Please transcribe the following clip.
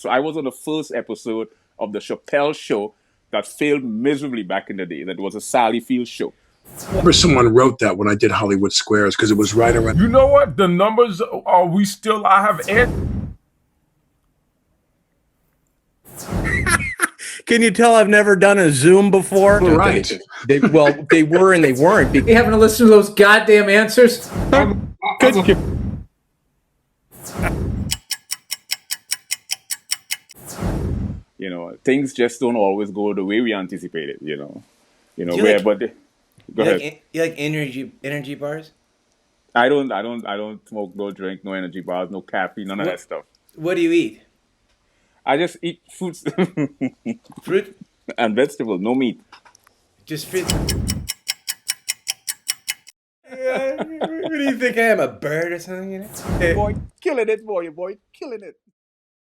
So I was on the first episode of the Chappelle Show that failed miserably back in the day. That was a Sally Field show. I remember someone wrote that when I did Hollywood Squares because it was right around. You know what? The numbers are I have Can you tell I've never done a Zoom before? Right. They were and they weren't. You having to listen to those goddamn answers? You know, things just don't always go the way we anticipated. You know, You where like- but go ahead. You like energy bars? I don't smoke, no drink, no energy bars, no caffeine, none of that stuff. What do you eat? I just eat fruits Fruit? and vegetables, no meat. Just fruit. Yeah, what do you think I am, a bird or something? You know? Boy, killing it, boy, killing it.